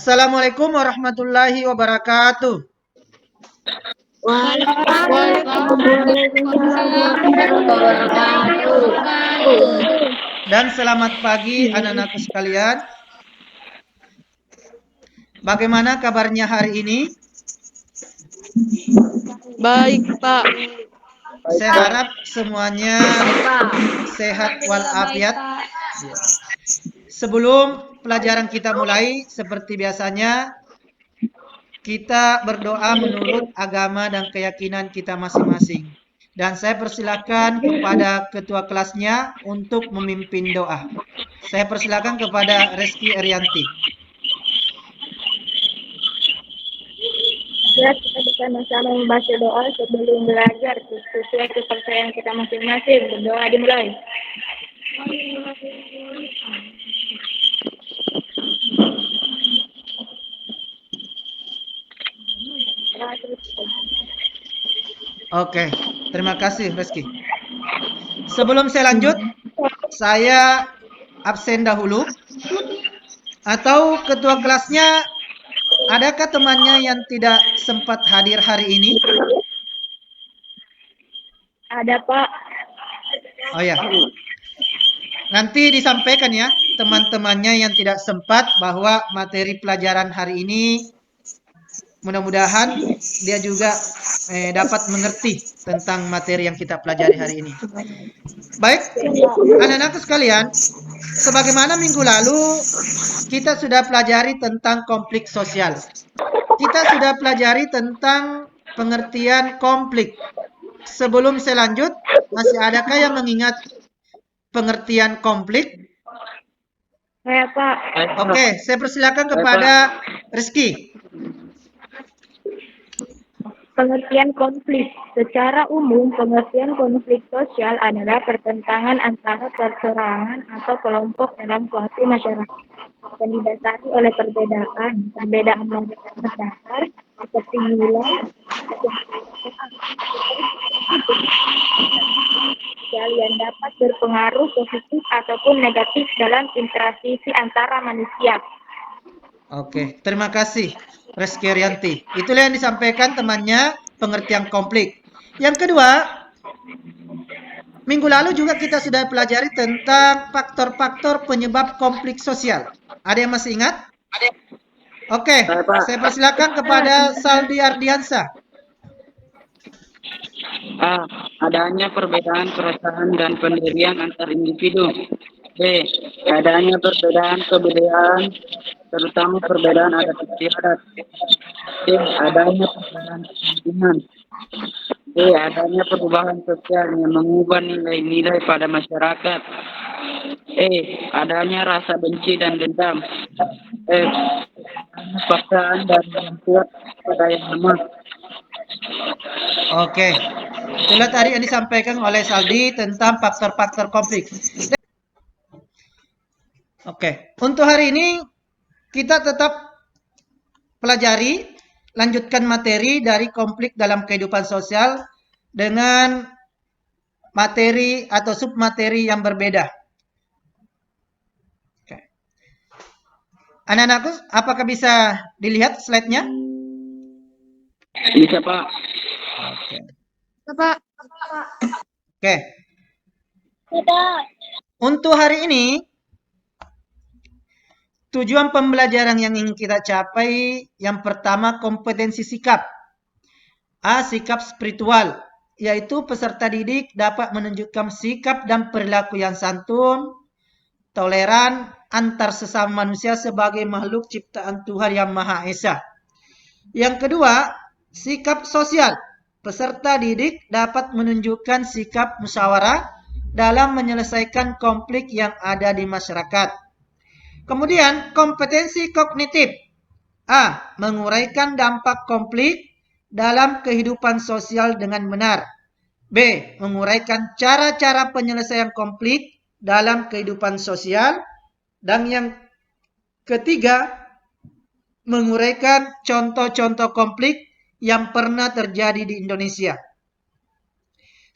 Assalamualaikum warahmatullahi wabarakatuh. Waalaikumsalam warahmatullahi wabarakatuh. Dan selamat pagi anak-anakku sekalian. Bagaimana kabarnya hari ini? Baik, Pak. Saya harap semuanya sehat walafiat. Sebelum pelajaran kita mulai, seperti biasanya, kita berdoa menurut agama dan keyakinan kita masing-masing. Dan saya persilakan kepada ketua kelasnya untuk memimpin doa. Saya persilakan kepada Reski Erianti. Kita bersama-sama membaca doa sebelum belajar sesuai kepercayaan kita masing-masing. Berdoa dimulai. Oke, terima kasih Reski. Sebelum saya lanjut, saya absen dahulu. Atau ketua kelasnya, adakah temannya yang tidak sempat hadir hari ini? Ada, Pak. Oh ya, nanti disampaikan ya teman-temannya yang tidak sempat bahwa materi pelajaran hari ini mudah-mudahan dia juga dapat mengerti tentang materi yang kita pelajari hari ini. Baik, anak-anakku sekalian, sebagaimana minggu lalu kita sudah pelajari tentang konflik sosial. Kita sudah pelajari tentang pengertian konflik. Sebelum saya lanjut, masih adakah yang mengingat pengertian konflik? Saya, Pak. Oke, saya persilakan kepada Rizky. Pengertian konflik. Secara umum, pengertian konflik sosial adalah pertentangan antara perseorangan atau kelompok dalam suatu masyarakat yang didasari oleh perbedaan mendasar seperti nilai yang dapat berpengaruh positif ataupun negatif dalam interaksi antara manusia. Oke, terima kasih Reski Rianti. Itulah yang disampaikan temannya pengertian konflik. Yang kedua, minggu lalu juga kita sudah pelajari tentang faktor-faktor penyebab konflik sosial. Ada yang masih ingat? Oke, saya persilakan kepada Saldi Ardiansa. A. Adanya perbedaan perasaan dan pendirian antar individu. B. Adanya perbedaan kebudayaan, terutama perbedaan adat istiadat. C. Adanya perbedaan kepentingan. D. Adanya perubahan sosial yang mengubah nilai-nilai pada masyarakat. E. Adanya rasa benci dan dendam. F. Adanya paksaan dan yang kuat pada yang lemah. Oke, itulah tadi yang disampaikan oleh Saldi tentang faktor-faktor konflik. Oke, untuk hari ini kita tetap pelajari, lanjutkan materi dari konflik dalam kehidupan sosial dengan materi atau submateri yang berbeda. Oke. Anak-anakku, apakah bisa dilihat slide-nya? Bisa, Pak. Oke. Pak. Oke. Untuk hari ini, tujuan pembelajaran yang ingin kita capai, yang pertama kompetensi sikap. A. Sikap spiritual, yaitu peserta didik dapat menunjukkan sikap dan perilaku yang santun, toleran antar sesama manusia sebagai makhluk ciptaan Tuhan Yang Maha Esa. Yang kedua, sikap sosial. Peserta didik dapat menunjukkan sikap musyawarah dalam menyelesaikan konflik yang ada di masyarakat. Kemudian, kompetensi kognitif. A. Menguraikan dampak konflik dalam kehidupan sosial dengan benar. B. Menguraikan cara-cara penyelesaian konflik dalam kehidupan sosial. Dan yang ketiga, menguraikan contoh-contoh konflik yang pernah terjadi di Indonesia.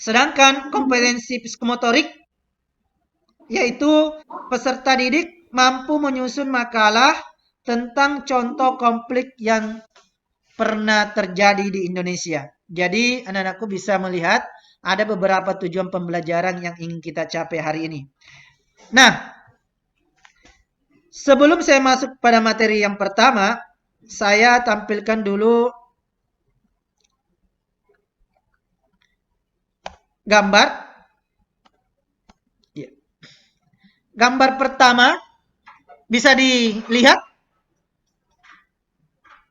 Sedangkan kompetensi psikomotorik, yaitu peserta didik mampu menyusun makalah, tentang contoh konflik yang pernah terjadi di Indonesia. Jadi anak-anakku bisa melihat ada beberapa tujuan pembelajaran yang ingin kita capai hari ini. Nah, sebelum saya masuk pada materi yang pertama, saya tampilkan dulu gambar. Ya. Gambar pertama bisa dilihat?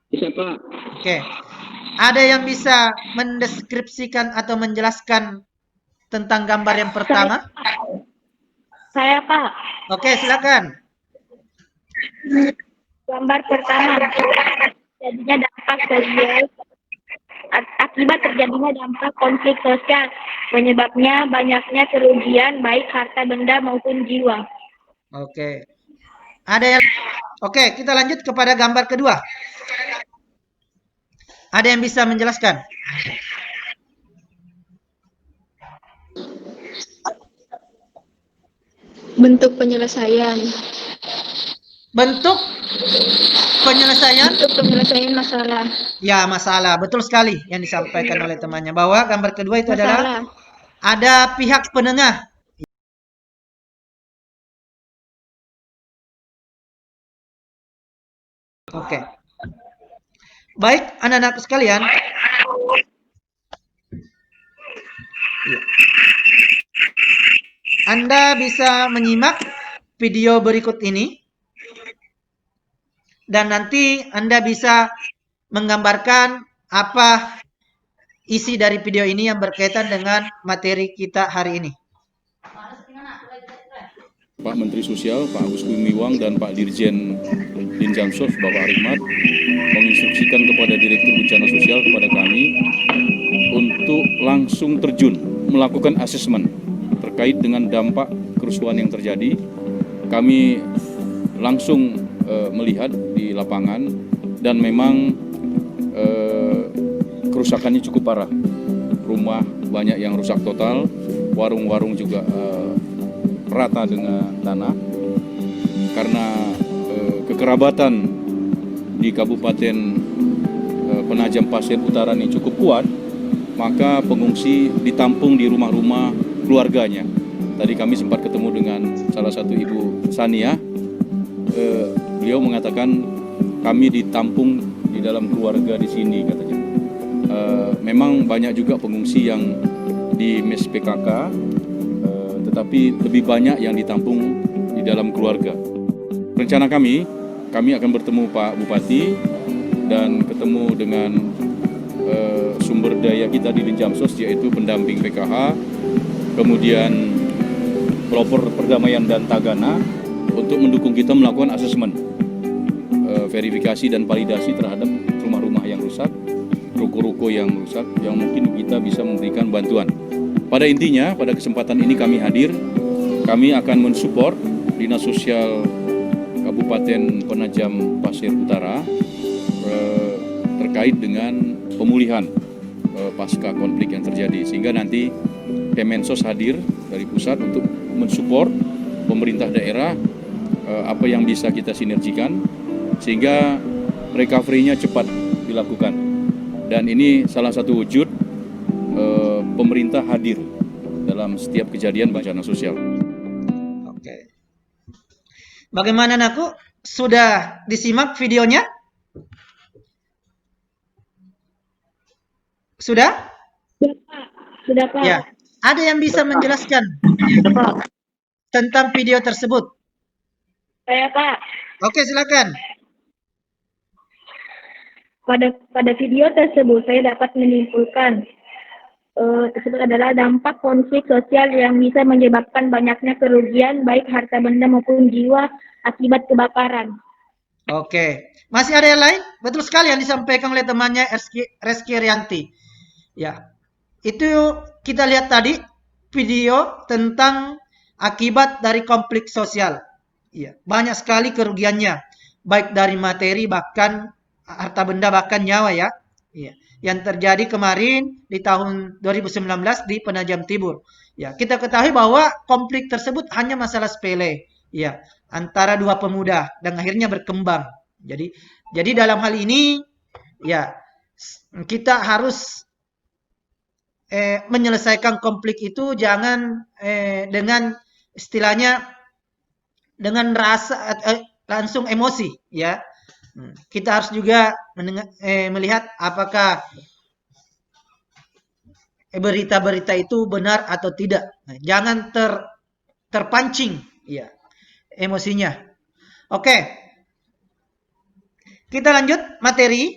Bisa, Pak. Oke. Ada yang bisa mendeskripsikan atau menjelaskan tentang gambar yang pertama? Saya, Pak. Oke, silakan. Gambar pertama, jadinya dampak sosial. Akibat terjadinya dampak konflik sosial, penyebabnya banyaknya kerugian baik harta benda maupun jiwa. Oke. Ada yang Oke, kita lanjut kepada gambar kedua. Ada yang bisa menjelaskan? Bentuk penyelesaian. Bentuk penyelesaian? Bentuk penyelesaian masalah. Ya, masalah. Betul sekali yang disampaikan oleh temannya. Bahwa gambar kedua itu adalah Masalah. ada pihak penengah. Oke. Baik, anak-anakku sekalian. Ya. Anda bisa menyimak video berikut ini. Dan nanti Anda bisa menggambarkan apa isi dari video ini yang berkaitan dengan materi kita hari ini. Pak Menteri Sosial, Pak Agus Gumiwang, dan Pak Dirjen Dinjamsos, Bapak Arifmat, menginstruksikan kepada Direktur Bencana Sosial kepada kami untuk langsung terjun melakukan asesmen terkait dengan dampak kerusuhan yang terjadi. Kami langsung melihat di lapangan dan memang kerusakannya cukup parah. Rumah banyak yang rusak total, warung-warung juga rata dengan tanah. Karena kekerabatan di Kabupaten Penajam Pasir Utara ini cukup kuat, maka pengungsi ditampung di rumah-rumah keluarganya. Tadi kami sempat ketemu dengan salah satu Ibu Sania. Beliau mengatakan kami ditampung di dalam keluarga di sini, katanya. Memang banyak juga pengungsi yang di MES PKK, tetapi lebih banyak yang ditampung di dalam keluarga. Rencana kami akan bertemu Pak Bupati dan ketemu dengan sumber daya kita di Dinjamsos, yaitu pendamping PKH, kemudian pelopor perdamaian dan Tagana, untuk mendukung kita melakukan asesmen, verifikasi dan validasi terhadap rumah-rumah yang rusak, ruko-ruko yang rusak, yang mungkin kita bisa memberikan bantuan. Pada intinya, pada kesempatan ini kami hadir, kami akan mensupport Dinas Sosial Kabupaten Penajam Pasir Utara terkait dengan pemulihan pasca konflik yang terjadi, sehingga nanti Kemensos hadir dari pusat untuk mensupport pemerintah daerah apa yang bisa kita sinergikan sehingga recovery-nya cepat dilakukan. Dan ini salah satu wujud pemerintah hadir dalam setiap kejadian bencana sosial. Oke. Bagaimana anakku? Sudah disimak videonya? Sudah? Sudah, Pak. Ya. Ada yang bisa menjelaskan tentang video tersebut? Saya, Pak. Oke, silakan. Pada video tersebut saya dapat menyimpulkan tersebut adalah dampak konflik sosial yang bisa menyebabkan banyaknya kerugian baik harta benda maupun jiwa akibat kebakaran. Oke. Masih ada yang lain? Betul sekali yang disampaikan oleh temannya Reski Rianti. Ya. Itu kita lihat tadi video tentang akibat dari konflik sosial. Ya, banyak sekali kerugiannya, baik dari materi bahkan harta benda bahkan nyawa ya. Ya, yang terjadi kemarin di tahun 2019 di Penajam Tibur. Ya, kita ketahui bahwa konflik tersebut hanya masalah sepele, ya, antara dua pemuda dan akhirnya berkembang. Jadi dalam hal ini ya kita harus menyelesaikan konflik itu jangan dengan istilahnya dengan rasa langsung emosi ya. Kita harus juga melihat apakah berita-berita itu benar atau tidak. Jangan terpancing ya emosinya. Oke. Kita lanjut materi.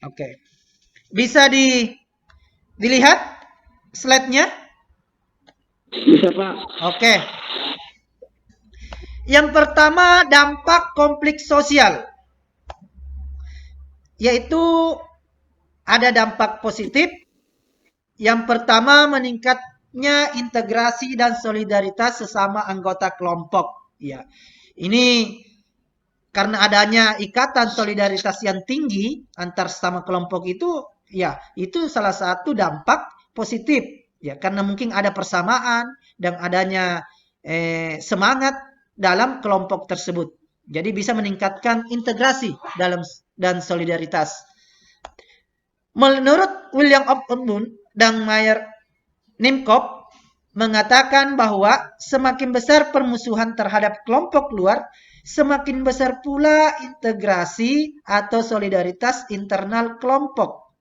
Oke. Bisa dilihat slide-nya? Bisa, Pak. Oke. Yang pertama, dampak konflik sosial. Yaitu ada dampak positif. Yang pertama, meningkatnya integrasi dan solidaritas sesama anggota kelompok. Ya. Ini karena adanya ikatan solidaritas yang tinggi antar sesama kelompok itu, ya, itu salah satu dampak positif. Ya, karena mungkin ada persamaan dan adanya semangat dalam kelompok tersebut. Jadi bisa meningkatkan integrasi dan solidaritas. Menurut William Oppenmun dan Meyer Nimkop mengatakan bahwa semakin besar permusuhan terhadap kelompok luar, semakin besar pula integrasi atau solidaritas internal kelompok.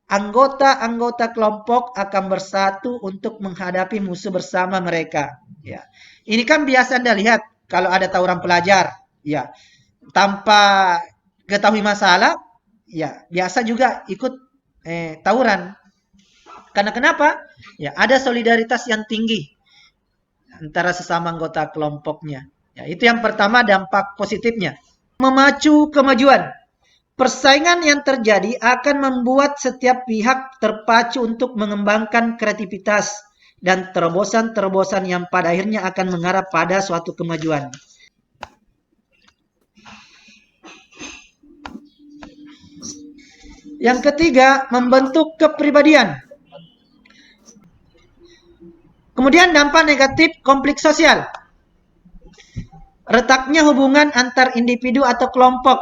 Anggota-anggota kelompok akan bersatu untuk menghadapi musuh bersama mereka. Ya. Ini kan biasa Anda lihat kalau ada tawuran pelajar, ya, tanpa ketahui masalah, ya, biasa juga ikut tawuran. Karena kenapa? Ya, ada solidaritas yang tinggi antara sesama anggota kelompoknya. Ya, itu yang pertama dampak positifnya. Memacu kemajuan. Persaingan yang terjadi akan membuat setiap pihak terpacu untuk mengembangkan kreativitas dan terobosan-terobosan yang pada akhirnya akan mengarah pada suatu kemajuan. Yang ketiga, membentuk kepribadian. Kemudian dampak negatif konflik sosial. Retaknya hubungan antar individu atau kelompok.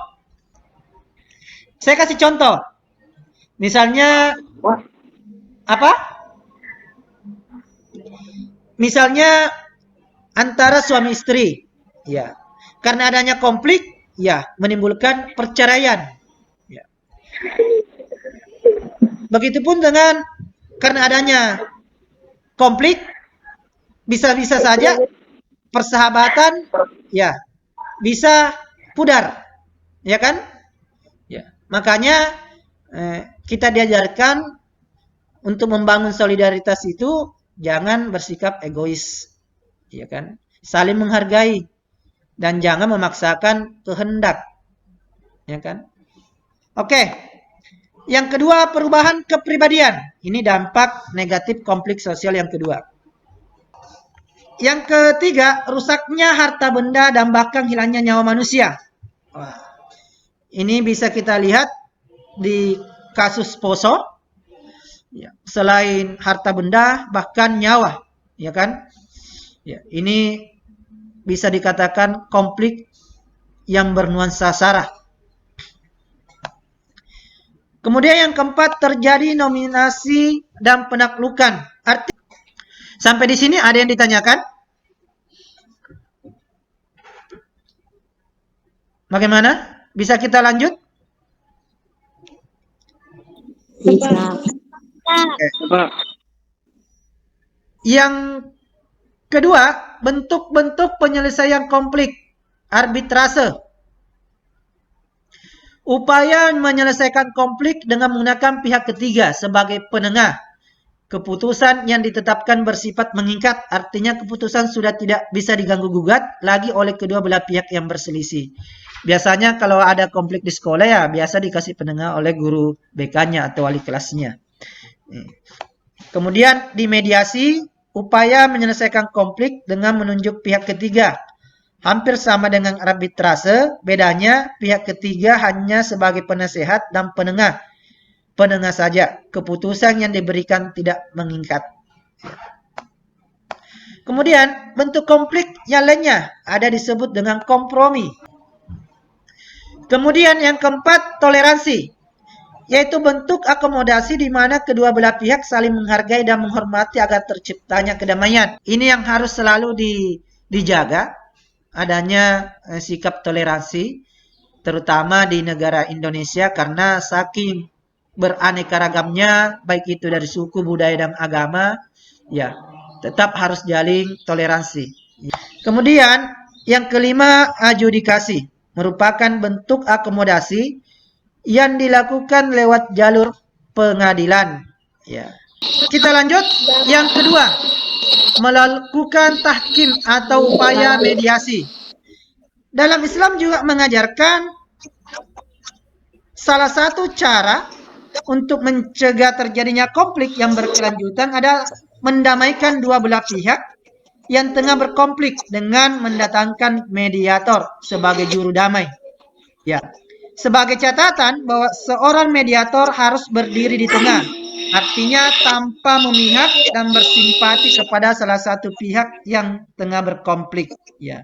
Saya kasih contoh. Misalnya apa? Misalnya antara suami istri. Ya. Karena adanya konflik, ya, menimbulkan perceraian. Ya. Begitupun dengan karena adanya konflik bisa-bisa saja persahabatan ya bisa pudar, ya kan? Ya, makanya kita diajarkan untuk membangun solidaritas itu jangan bersikap egois, ya kan? Saling menghargai dan jangan memaksakan kehendak, ya kan? Oke. Yang kedua, perubahan kepribadian. Ini dampak negatif konflik sosial yang kedua. Yang ketiga, rusaknya harta benda dan bahkan hilangnya nyawa manusia. Wah, ini bisa kita lihat di kasus Poso. Ya, selain harta benda, bahkan nyawa, ya kan? Ya, ini bisa dikatakan konflik yang bernuansa sara. Kemudian yang keempat, terjadi nominasi dan penaklukan. Sampai di sini ada yang ditanyakan? Bagaimana? Bisa kita lanjut? Bisa. Pak. Yang kedua, bentuk-bentuk penyelesaian konflik. Arbitrase. Upaya menyelesaikan konflik dengan menggunakan pihak ketiga sebagai penengah. Keputusan yang ditetapkan bersifat mengikat, artinya keputusan sudah tidak bisa diganggu-gugat lagi oleh kedua belah pihak yang berselisih. Biasanya kalau ada konflik di sekolah ya biasa dikasih penengah oleh guru BK-nya atau wali kelasnya. Kemudian di mediasi, upaya menyelesaikan konflik dengan menunjuk pihak ketiga. hampir sama dengan arbitrase, bedanya pihak ketiga hanya sebagai penasehat dan penengah. Penengah saja, keputusan yang diberikan tidak mengikat. Kemudian, bentuk konflik yang lainnya ada disebut dengan kompromi. Kemudian yang keempat, toleransi, yaitu bentuk akomodasi di mana kedua belah pihak saling menghargai dan menghormati agar terciptanya kedamaian. Ini yang harus selalu dijaga, adanya sikap toleransi, terutama di negara Indonesia karena saking beraneka ragamnya, baik itu dari suku, budaya, dan agama, ya tetap harus jalin toleransi. Kemudian yang kelima, adjudikasi, merupakan bentuk akomodasi yang dilakukan lewat jalur pengadilan. Ya. Kita lanjut. Yang kedua, melakukan tahkim atau upaya mediasi. Dalam Islam juga mengajarkan salah satu cara untuk mencegah terjadinya konflik yang berkelanjutan adalah mendamaikan dua belah pihak yang tengah berkonflik dengan mendatangkan mediator sebagai juru damai. Ya. Sebagai catatan bahwa seorang mediator harus berdiri di tengah, artinya tanpa memihak dan bersimpati kepada salah satu pihak yang tengah berkonflik. Ya.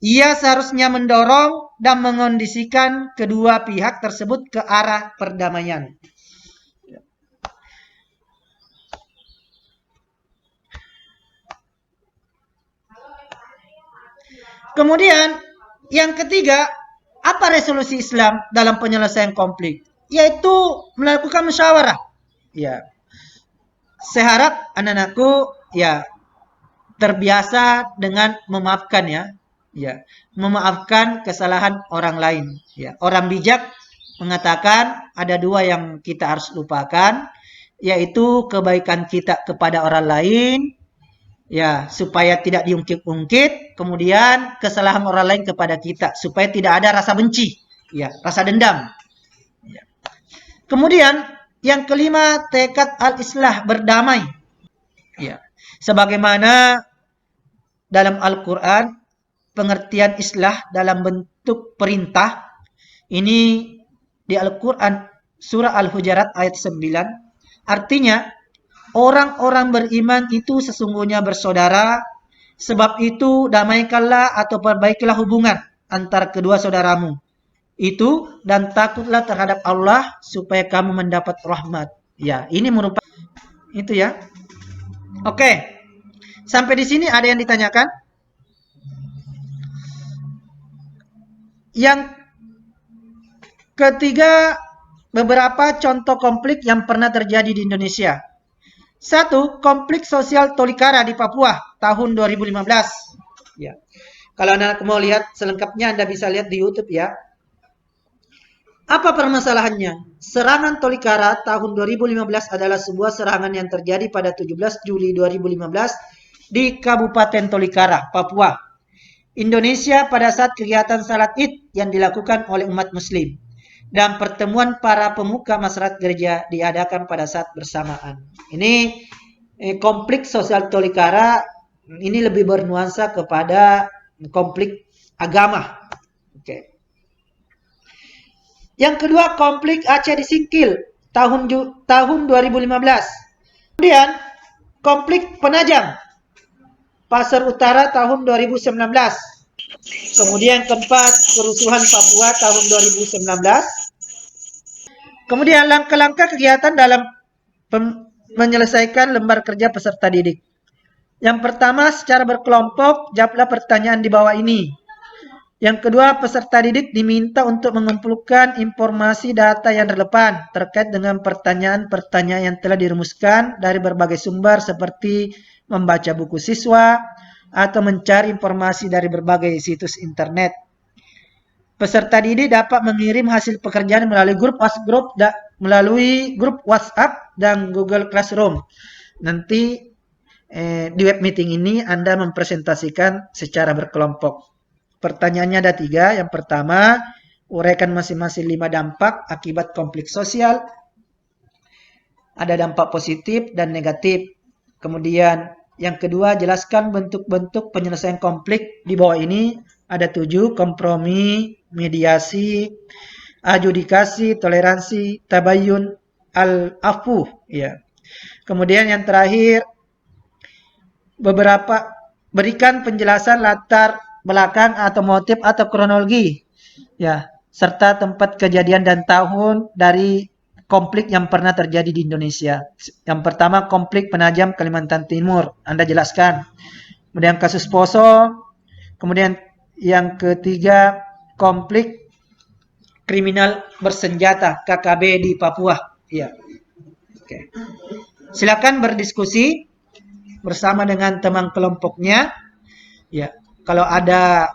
Ia seharusnya mendorong dan mengondisikan kedua pihak tersebut ke arah perdamaian. Kemudian yang ketiga, apa resolusi Islam dalam penyelesaian konflik? Yaitu melakukan musyawarah. Ya. Saya harap anak-anakku ya terbiasa dengan memaafkan ya. Ya, memaafkan kesalahan orang lain. Ya, orang bijak mengatakan ada dua yang kita harus lupakan, yaitu kebaikan kita kepada orang lain, ya, supaya tidak diungkit-ungkit, kemudian kesalahan orang lain kepada kita, supaya tidak ada rasa benci, ya, rasa dendam. Ya. Kemudian yang kelima, tekad al-islah, berdamai. Ya. Sebagaimana dalam Al-Quran, pengertian islah dalam bentuk perintah, ini di Al-Quran surah Al-Hujurat ayat 9, artinya orang-orang beriman itu sesungguhnya bersaudara, sebab itu damaikanlah atau perbaikilah hubungan antara kedua saudaramu itu dan takutlah terhadap Allah supaya kamu mendapat rahmat. Ya, ini merupakan itu ya. Oke. Sampai di sini ada yang ditanyakan? Yang ketiga, beberapa contoh konflik yang pernah terjadi di Indonesia. 1. Konflik sosial Tolikara di Papua tahun 2015. Ya. Kalau anak mau lihat selengkapnya Anda bisa lihat di YouTube ya. Apa permasalahannya? Serangan Tolikara tahun 2015 adalah sebuah serangan yang terjadi pada 17 Juli 2015 di Kabupaten Tolikara, Papua, Indonesia pada saat kegiatan salat Id yang dilakukan oleh umat muslim dan pertemuan para pemuka masyarakat gereja diadakan pada saat bersamaan. Ini konflik sosial Tolikara ini lebih bernuansa kepada konflik agama. Oke. Yang kedua, konflik Aceh di Singkil tahun 2015. Kemudian konflik Penajam Pasar Utara tahun 2019. Kemudian keempat, kerusuhan Papua tahun 2019. Kemudian langkah-langkah kegiatan dalam menyelesaikan lembar kerja peserta didik. Yang pertama, secara berkelompok, jawablah pertanyaan di bawah ini. Yang kedua, peserta didik diminta untuk mengumpulkan informasi data yang relevan terkait dengan pertanyaan-pertanyaan yang telah dirumuskan dari berbagai sumber seperti membaca buku siswa, atau mencari informasi dari berbagai situs internet. Peserta didik dapat mengirim hasil pekerjaan melalui grup WhatsApp dan Google Classroom. Nanti di web meeting ini Anda mempresentasikan secara berkelompok. Pertanyaannya ada 3. Yang pertama, uraikan masing-masing 5 dampak akibat konflik sosial. Ada dampak positif dan negatif. Kemudian yang kedua, jelaskan bentuk-bentuk penyelesaian konflik di bawah ini Ada 7, kompromi, mediasi, adjudikasi, toleransi, tabayun, al-afu. Ya. Kemudian yang terakhir, berikan penjelasan latar belakang atau motif atau kronologi. Ya, serta tempat kejadian dan tahun dari konflik yang pernah terjadi di Indonesia. Yang pertama, konflik Penajam Kalimantan Timur. Anda jelaskan. Kemudian kasus Poso. Kemudian yang ketiga, konflik kriminal bersenjata KKB di Papua. Ya. Oke. Silakan berdiskusi bersama dengan teman kelompoknya. Ya, kalau ada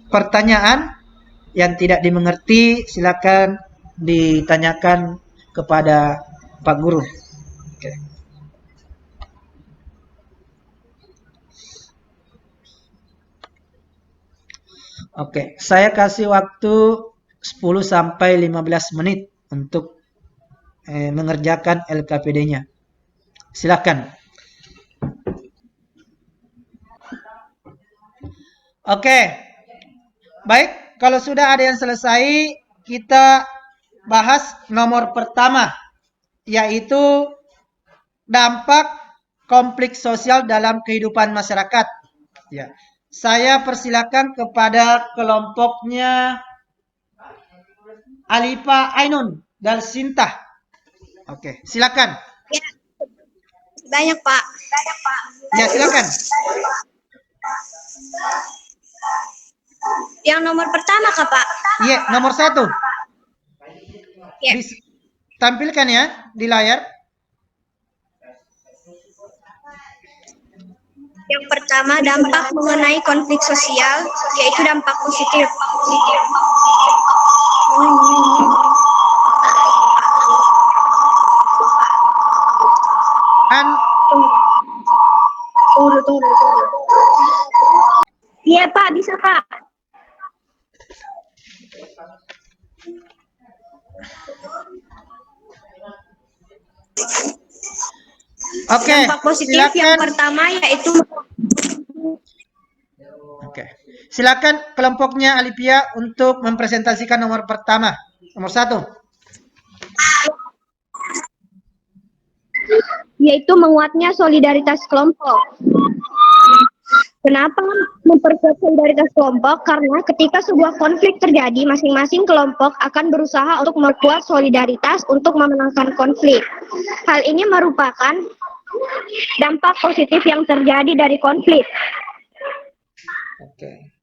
pertanyaan yang tidak dimengerti, silakan ditanyakan kepada Pak Guru. Oke. Oke, saya kasih waktu 10 sampai 15 menit untuk mengerjakan LKPD-nya. Silakan. Oke. Baik, kalau sudah ada yang selesai, kita bahas nomor pertama, yaitu dampak konflik sosial dalam kehidupan masyarakat. Ya. Saya persilakan kepada kelompoknya Alipa Ainun dan Sinta. Oke, silakan. Ya, banyak Pak. Ya, silakan. Yang nomor pertama Kak Pak. Iya, nomor 1. Ya. Tampilkan ya di layar. Yang pertama dampak mengenai konflik sosial, yaitu dampak positif. Tunggu. Iya Pak, bisa Pak. Oke, Dampak positif silakan. yang pertama yaitu Oke. Silakan kelompoknya Alipia untuk mempresentasikan nomor pertama. Nomor 1. Yaitu menguatnya solidaritas kelompok. Kenapa memperkuat solidaritas kelompok? Karena ketika sebuah konflik terjadi, masing-masing kelompok akan berusaha untuk memperkuat solidaritas untuk memenangkan konflik. Hal ini merupakan dampak positif yang terjadi dari konflik. Oke.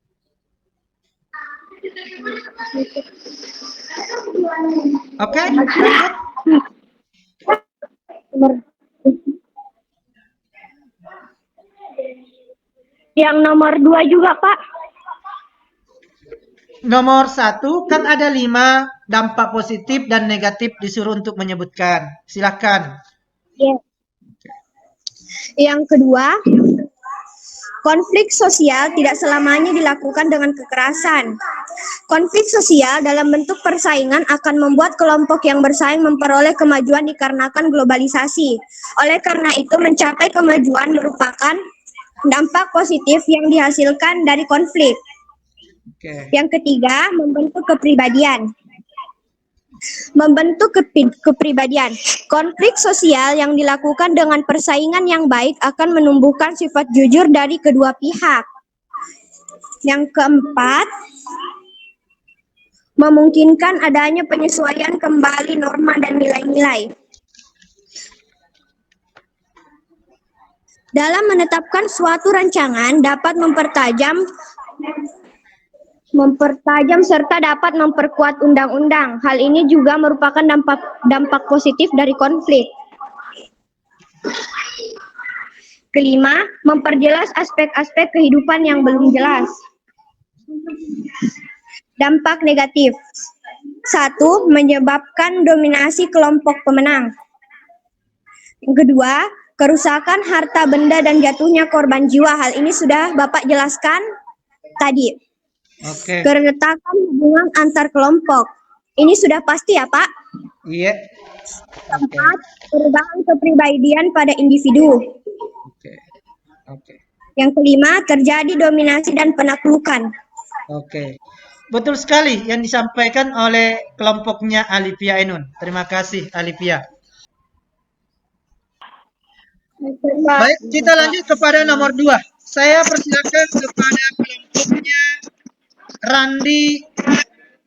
Oke, lanjut. Yang nomor 2 juga, Pak. Nomor 1 kan ada 5 dampak positif dan negatif disuruh untuk menyebutkan. Silakan. Ya. Yang kedua, konflik sosial tidak selamanya dilakukan dengan kekerasan. Konflik sosial dalam bentuk persaingan akan membuat kelompok yang bersaing memperoleh kemajuan dikarenakan globalisasi. Oleh karena itu, mencapai kemajuan merupakan dampak positif yang dihasilkan dari konflik. Oke. Yang ketiga, membentuk kepribadian. Membentuk kepribadian. Konflik sosial yang dilakukan dengan persaingan yang baik akan menumbuhkan sifat jujur dari kedua pihak. Yang keempat, memungkinkan adanya penyesuaian kembali norma dan nilai-nilai. Dalam menetapkan suatu rancangan dapat mempertajam serta dapat memperkuat undang-undang. Hal ini juga merupakan dampak positif dari konflik. Kelima, memperjelas aspek-aspek kehidupan yang belum jelas. Dampak negatif. 1. Menyebabkan dominasi kelompok pemenang. Yang kedua, kerusakan harta benda dan jatuhnya korban jiwa. Hal ini sudah Bapak jelaskan tadi. Oke. Keretakan hubungan antar kelompok. Ini sudah pasti ya, Pak? Iya. Keempat, perubahan kepribadian pada individu. Oke. Oke. Yang kelima, terjadi dominasi dan penaklukan. Oke. Betul sekali yang disampaikan oleh kelompoknya Alipia Enun. Terima kasih Alipia. Baik, kita lanjut kepada nomor 2. Saya persilakan kepada kelompoknya Randi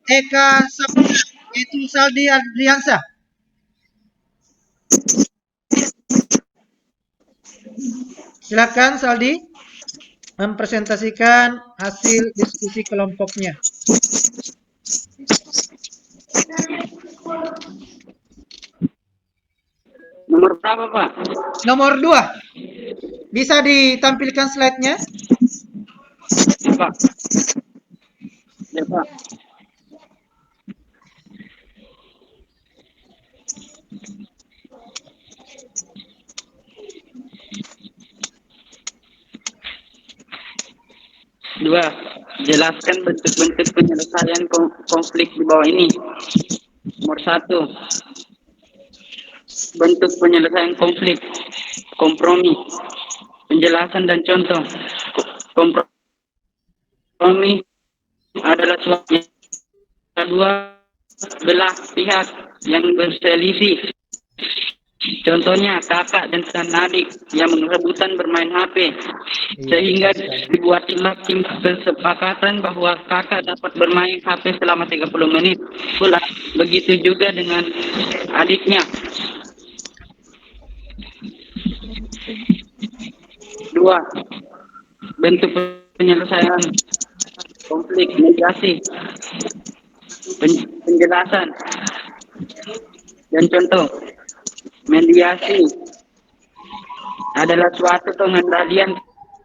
Eka Saputra, yaitu Saldi Adriansa. Silakan Saldi mempresentasikan hasil diskusi kelompoknya. Nomor berapa, Pak? Nomor 2. Bisa ditampilkan slide-nya? Ya, Pak. Ya, Pak. Dua, jelaskan bentuk-bentuk penyelesaian konflik di bawah ini. Nomor 1, bentuk penyelesaian konflik, kompromi, penjelasan dan contoh. Kompromi adalah suatu dua belah pihak yang berselisih. Contohnya kakak dan adik yang rebutan bermain HP, sehingga dibuatlah tim kesepakatan bahwa kakak dapat bermain HP selama 30 menit. Pula begitu juga dengan adiknya. 2, bentuk penyelesaian konflik, mediasi, penjelasan dan contoh. Mediasi adalah suatu pengendalian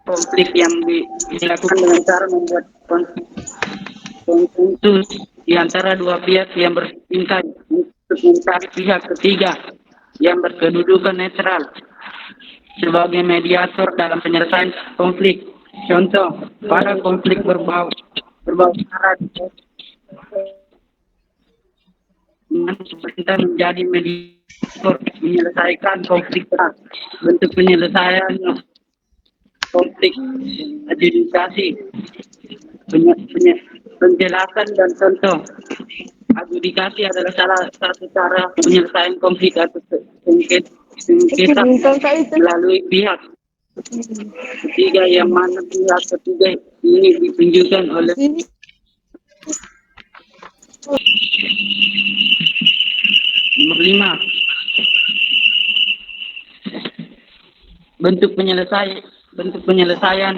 konflik yang dilakukan dengan cara membuat konsensus di antara dua pihak yang bertingkat untuk mencari pihak ketiga yang berkedudukan netral sebagai mediator dalam penyelesaian konflik. Contoh, pada konflik berbau syarat, pemerintah menjadi mediator menyelesaikan konflik berat. Bentuk penyelesaian konflik, adjudikasi, penjelasan dan contoh. Adjudikasi adalah salah satu cara penyelesaian konflik atau sengketa melalui pihak ketiga, yang mana pihak ketiga ini ditunjukkan oleh nomor 5, bentuk penyelesaian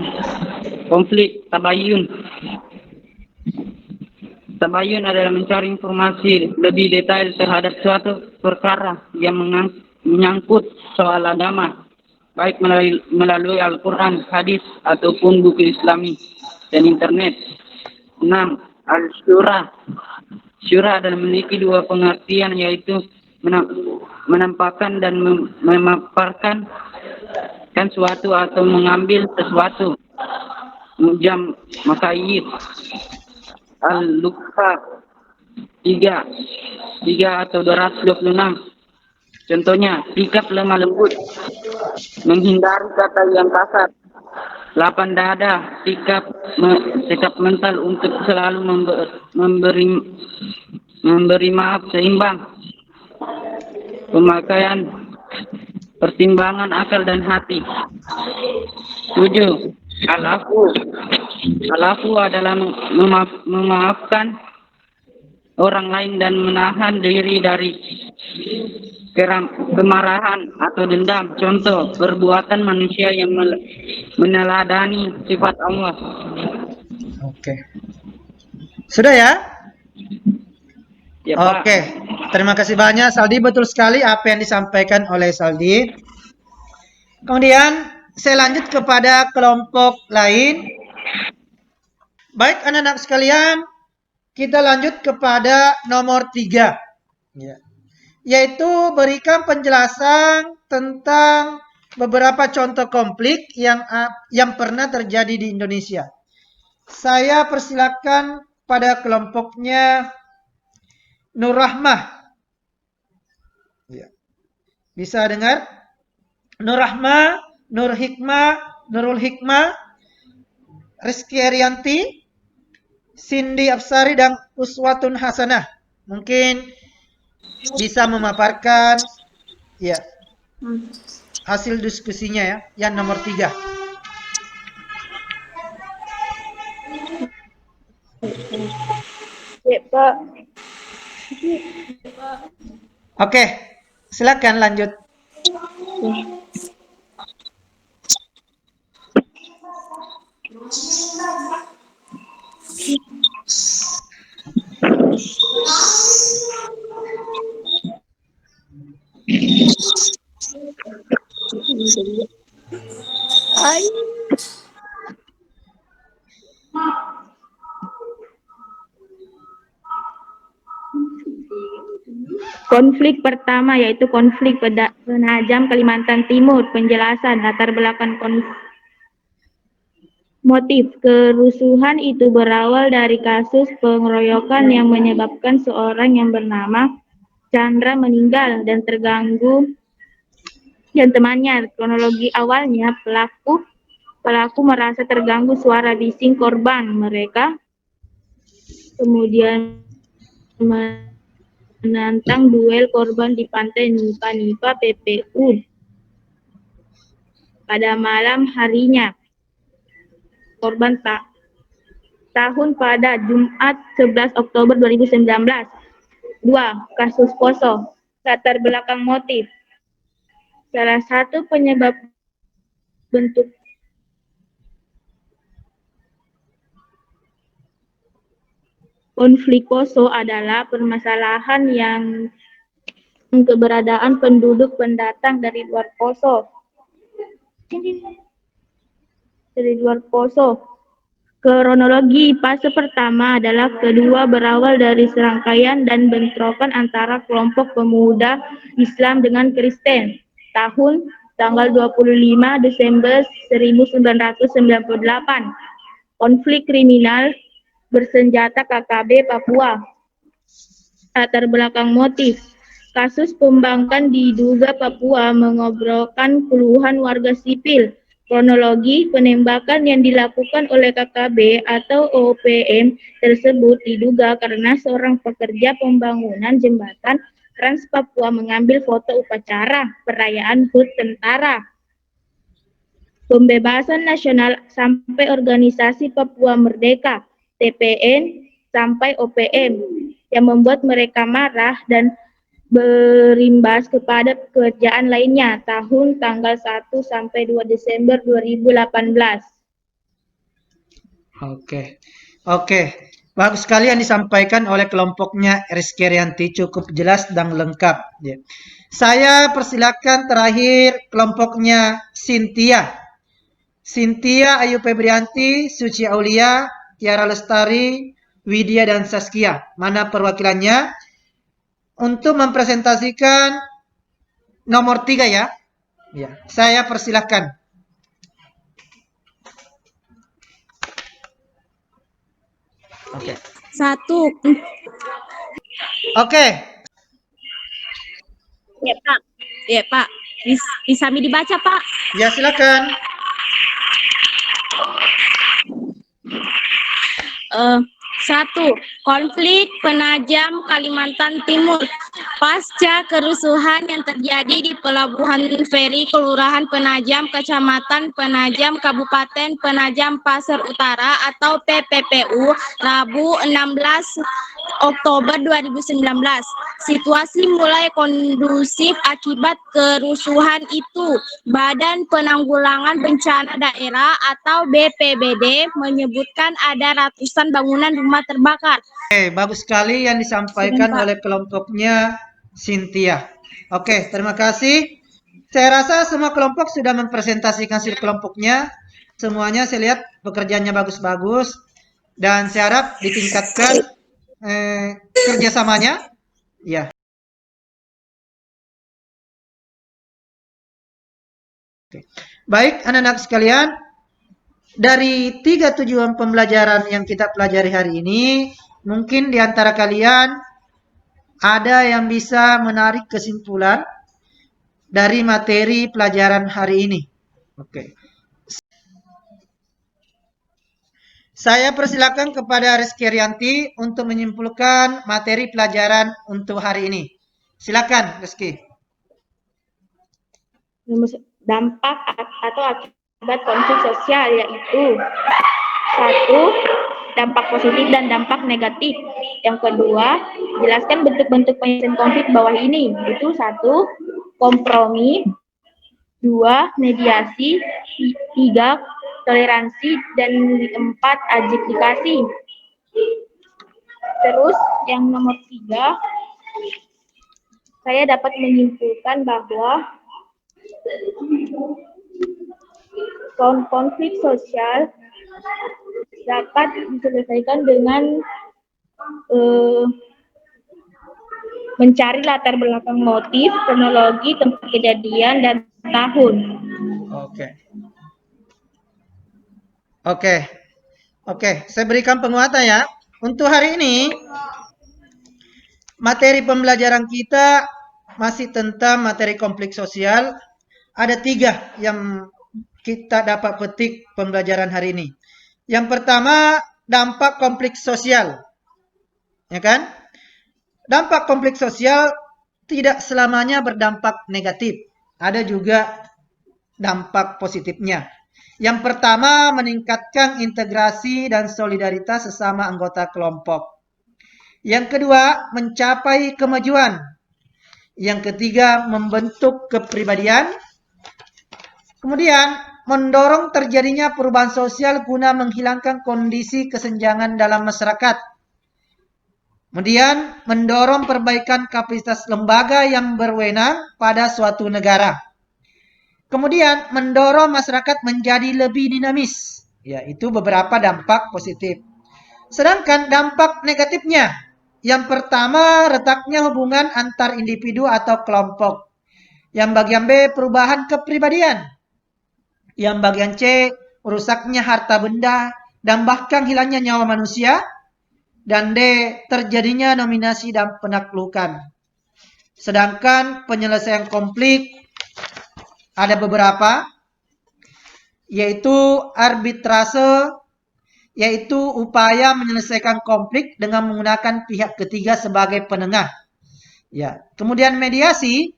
konflik, tabayun. Tabayun adalah mencari informasi lebih detail terhadap suatu perkara yang menyangkut soal agama, baik melalui Al-Quran, hadis, ataupun buku Islami dan internet. 6. Al-Syura. Syura adalah memiliki dua pengertian, yaitu menampakkan dan memaparkan suatu atau mengambil sesuatu. Mujam Makayyid. Al-Luqfa 3 atau 226. Contohnya, sikap lemah lembut, menghindari kata yang kasar. 8 dada, sikap mental untuk selalu memberi maaf seimbang. Pemakaian pertimbangan akal dan hati. 7. Al-afu adalah memaafkan orang lain dan menahan diri dari kemarahan atau dendam. Contoh, perbuatan manusia yang meneladani sifat Allah. Oke. Sudah ya? Ya, Pak. Oke. Terima kasih banyak Saldi. Betul sekali apa yang disampaikan oleh Saldi. Kemudian saya lanjut kepada kelompok lain. Baik anak-anak sekalian, kita lanjut kepada nomor 3. Ya. Yaitu berikan penjelasan tentang beberapa contoh konflik yang pernah terjadi di Indonesia. Saya persilakan pada kelompoknya Nur Rahmah. Ya. Bisa dengar? Nur Rahmah, Nur Hikmah, Nurul Hikmah, Rizky Arianti, Cindy Absari, dan Uswatun Hasanah. Mungkin bisa memaparkan ya hasil diskusinya ya, yang nomor 3. Ya, Pak. Oke, silakan lanjut. Konflik pertama yaitu konflik Penajam Kalimantan Timur. Penjelasan latar belakang motif kerusuhan itu berawal dari kasus pengeroyokan yang menyebabkan seorang yang bernama Chandra meninggal dan terganggu dan temannya. Kronologi awalnya pelaku merasa terganggu suara bising korban mereka, kemudian menantang duel korban di pantai Nipa PPU pada malam harinya. Korban tahun pada Jumat 11 Oktober 2019. 2. Kasus Poso. Latar belakang motif. Salah satu penyebab bentuk konflik Poso adalah permasalahan yang keberadaan penduduk pendatang dari luar Poso. Kronologi fase pertama adalah kedua berawal dari serangkaian dan bentrokan antara kelompok pemuda Islam dengan Kristen. Tanggal 25 Desember 1998. Konflik kriminal bersenjata KKB Papua. Latar belakang motif. Kasus pembangkang diduga Papua mengobrolkan puluhan warga sipil. Kronologi penembakan yang dilakukan oleh KKB atau OPM tersebut diduga karena seorang pekerja pembangunan jembatan Trans Papua mengambil foto upacara perayaan HUT tentara. Pembebasan nasional sampai organisasi Papua Merdeka, TPN sampai OPM, yang membuat mereka marah dan berimbas kepada pekerjaan lainnya tanggal 1 sampai 2 Desember 2018. Oke. Bagus sekali yang disampaikan oleh kelompoknya Rizky Arianti, cukup jelas dan lengkap. Ya. Saya persilakan terakhir kelompoknya Cynthia. Cynthia Ayu Febrianti, Suci Aulia, Tiara Lestari, Widya, dan Saskia. Mana perwakilannya? Untuk mempresentasikan nomor 3 ya. Ya, saya persilahkan. Oke. 1. Oke. Ya, Pak. Ya, Pak. Bisa dibaca, Pak? Ya, silakan. 1. Konflik Penajam Kalimantan Timur. Pasca kerusuhan yang terjadi di Pelabuhan Feri Kelurahan Penajam, Kecamatan Penajam, Kabupaten Penajam Pasir Utara atau PPPU, Rabu 16 Oktober 2019. Situasi mulai kondusif akibat kerusuhan itu. Badan Penanggulangan Bencana Daerah atau BPBD menyebutkan ada ratusan bangunan rumah terbakar. Oke, bagus sekali yang disampaikan oleh kelompoknya Cynthia. Oke, terima kasih. Saya rasa semua kelompok sudah mempresentasikan hasil kelompoknya. Semuanya saya lihat pekerjaannya bagus-bagus. Dan saya harap ditingkatkan kerjasamanya. Ya. Oke. Baik, anak-anak sekalian. Dari 3 tujuan pembelajaran yang kita pelajari hari ini, mungkin di antara kalian ada yang bisa menarik kesimpulan dari materi pelajaran hari ini. Oke. Saya persilakan kepada Rizky Rianti untuk menyimpulkan materi pelajaran untuk hari ini. Silakan, Rizky. Dampak atau akibat konflik sosial yaitu 1. Dampak positif dan dampak negatif. Yang kedua, jelaskan bentuk-bentuk penyelesaian konflik bawah ini. Itu 1. Kompromi, 2. Mediasi, 3. Toleransi, dan 4. Adjudikasi. Terus yang nomor 3, saya dapat menyimpulkan bahwa konflik sosial dapat diselesaikan dengan mencari latar belakang motif, kronologi, tempat kejadian, dan tahun. Oke, saya berikan penguatan ya. Untuk hari ini, materi pembelajaran kita masih tentang materi konflik sosial. Ada 3 yang kita dapat petik pembelajaran hari ini. Yang pertama, dampak konflik sosial. Ya kan? Dampak konflik sosial tidak selamanya berdampak negatif. Ada juga dampak positifnya. Yang pertama, meningkatkan integrasi dan solidaritas sesama anggota kelompok. Yang kedua, mencapai kemajuan. Yang ketiga, membentuk kepribadian. Kemudian, mendorong terjadinya perubahan sosial guna menghilangkan kondisi kesenjangan dalam masyarakat. Kemudian, mendorong perbaikan kapasitas lembaga yang berwenang pada suatu negara. Kemudian, mendorong masyarakat menjadi lebih dinamis. Ya, itu beberapa dampak positif. Sedangkan dampak negatifnya, yang pertama, retaknya hubungan antar individu atau kelompok. Yang bagian B, perubahan kepribadian. Yang bagian C, rusaknya harta benda dan bahkan hilangnya nyawa manusia. Dan D, terjadinya dominasi dan penaklukan. Sedangkan penyelesaian konflik ada beberapa, yaitu arbitrase, yaitu upaya menyelesaikan konflik dengan menggunakan pihak ketiga sebagai penengah. Ya. Kemudian mediasi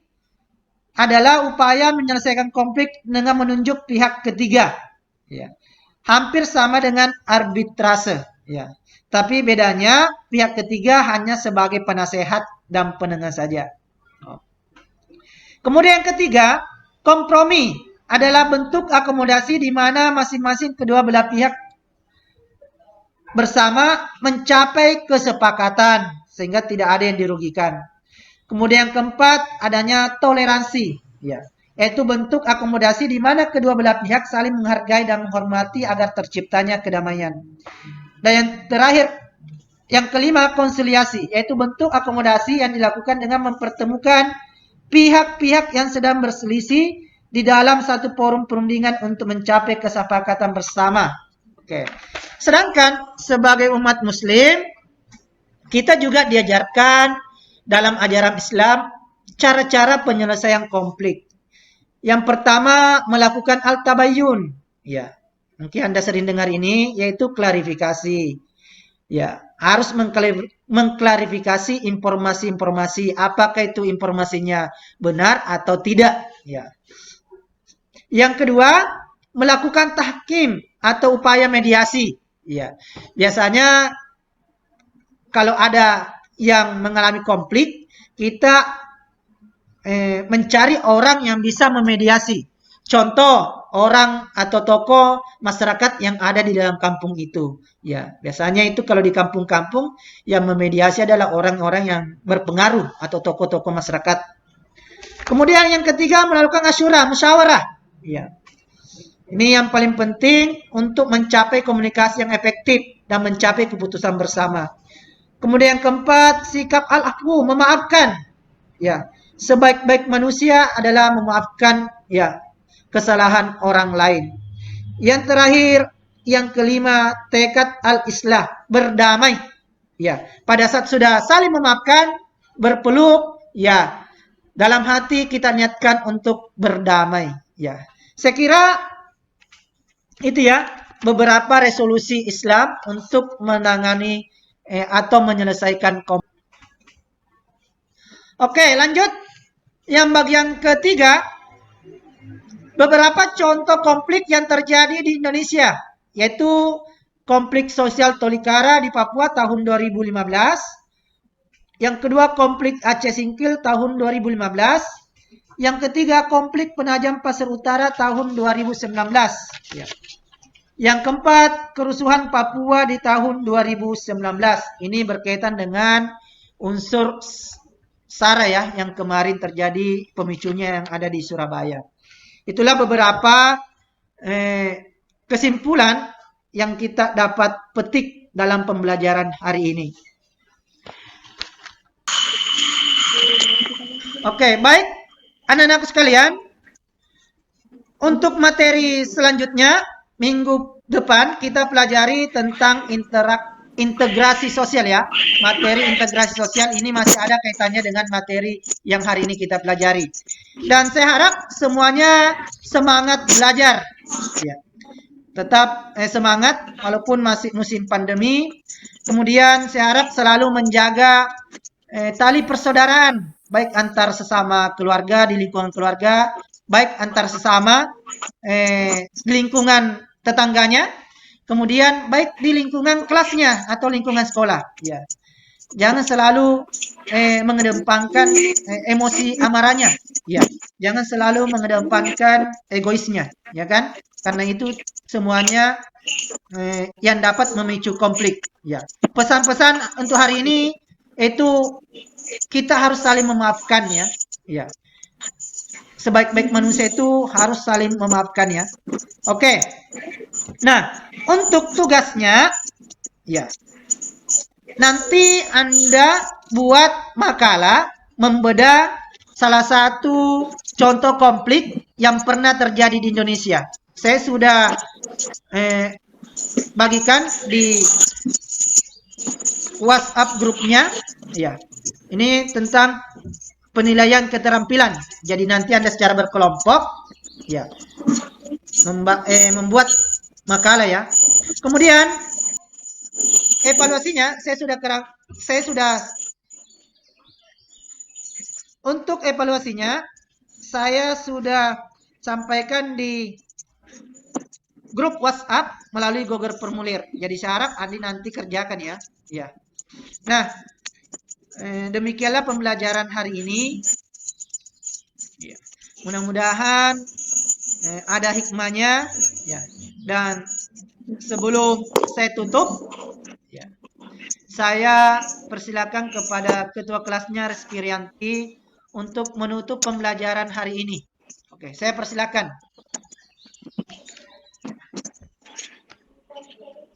adalah upaya menyelesaikan konflik dengan menunjuk pihak ketiga. Ya. Hampir sama dengan arbitrase. Ya. Tapi bedanya pihak ketiga hanya sebagai penasehat dan penengah saja. Kemudian yang ketiga, kompromi adalah bentuk akomodasi di mana masing-masing kedua belah pihak bersama mencapai kesepakatan sehingga tidak ada yang dirugikan. Kemudian yang keempat, adanya toleransi, ya, yaitu bentuk akomodasi di mana kedua belah pihak saling menghargai dan menghormati agar terciptanya kedamaian. Dan yang terakhir, yang kelima, konsiliasi, yaitu bentuk akomodasi yang dilakukan dengan mempertemukan pihak-pihak yang sedang berselisih di dalam satu forum perundingan untuk mencapai kesepakatan bersama. Oke. Sedangkan sebagai umat muslim, kita juga diajarkan dalam ajaran Islam cara-cara penyelesaian konflik. Yang pertama, melakukan al-tabayyun. Ya, mungkin Anda sering dengar ini, yaitu klarifikasi. Ya, harus mengklarifikasi informasi-informasi, apakah itu informasinya benar atau tidak. Ya. Yang kedua, melakukan tahkim atau upaya mediasi. Ya, biasanya kalau ada yang mengalami konflik, kita mencari orang yang bisa memediasi. Contoh, orang atau tokoh masyarakat yang ada di dalam kampung itu. Ya, biasanya itu kalau di kampung-kampung yang memediasi adalah orang-orang yang berpengaruh atau tokoh-tokoh masyarakat. Kemudian yang ketiga, melakukan asyura, musyawarah. Ya. Ini yang paling penting untuk mencapai komunikasi yang efektif dan mencapai keputusan bersama. Kemudian yang keempat, sikap al-afwu, memaafkan. Ya, sebaik-baik manusia adalah memaafkan ya kesalahan orang lain. Yang terakhir, yang kelima, tekad al-islah, berdamai. Ya, pada saat sudah saling memaafkan, berpeluk, ya, dalam hati kita niatkan untuk berdamai. Ya, saya kira itu ya beberapa resolusi Islam untuk menangani atau menyelesaikan konflik. Oke, lanjut. Yang bagian ketiga, beberapa contoh konflik yang terjadi di Indonesia, yaitu konflik sosial Tolikara di Papua tahun 2015. Yang kedua, konflik Aceh Singkil tahun 2015. Yang ketiga, konflik Penajam Pasir Utara tahun 2019. Ya. Yang keempat, kerusuhan Papua di tahun 2019. Ini berkaitan dengan unsur SARA ya, yang kemarin terjadi pemicunya yang ada di Surabaya. Itulah beberapa kesimpulan yang kita dapat petik dalam pembelajaran hari ini. Oke, baik. Anak-anakku sekalian, untuk materi selanjutnya, minggu depan kita pelajari tentang integrasi sosial ya. Materi integrasi sosial ini masih ada kaitannya dengan materi yang hari ini kita pelajari. Dan saya harap semuanya semangat belajar. Ya. Tetap semangat walaupun masih musim pandemi. Kemudian saya harap selalu menjaga tali persaudaraan, baik antar sesama keluarga di lingkungan keluarga, baik antar sesama di lingkungan tetangganya, kemudian baik di lingkungan kelasnya atau lingkungan sekolah. Ya, jangan selalu mengedepankan emosi amarahnya. Ya, jangan selalu mengedepankan egoisnya, ya kan? Karena itu semuanya yang dapat memicu konflik. Ya, pesan-pesan untuk hari ini itu kita harus saling memaafkan ya. Ya. Sebaik-baik manusia itu harus saling memaafkan ya. Oke. Nah, untuk tugasnya ya. Nanti Anda buat makalah membedah salah satu contoh konflik yang pernah terjadi di Indonesia. Saya sudah bagikan di WhatsApp grupnya ya. Ini tentang penilaian keterampilan. Jadi nanti Anda secara berkelompok ya membuat makalah ya. Kemudian evaluasinya saya sudah untuk evaluasinya saya sudah sampaikan di grup WhatsApp melalui Google Formulir. Jadi saya harap Andi nanti kerjakan ya. Ya. Nah, demikianlah pembelajaran hari ini. Ya. Mudah-mudahan ada hikmahnya. Ya. Dan sebelum saya tutup, ya, saya persilakan kepada ketua kelasnya Rizky Rianti untuk menutup pembelajaran hari ini. Oke, saya persilakan.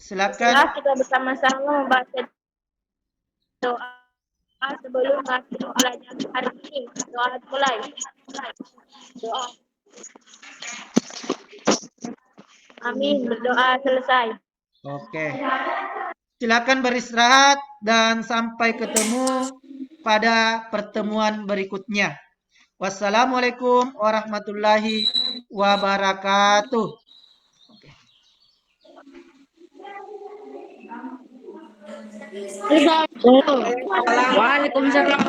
Silakan. Kita bersama-sama membaca doa sebelum masuk pelajaran hari ini. Doa mulai. Doa. Amin. Berdoa selesai. Oke. Silakan beristirahat dan sampai ketemu pada pertemuan berikutnya. Wassalamualaikum warahmatullahi wabarakatuh. Waalaikumsalam.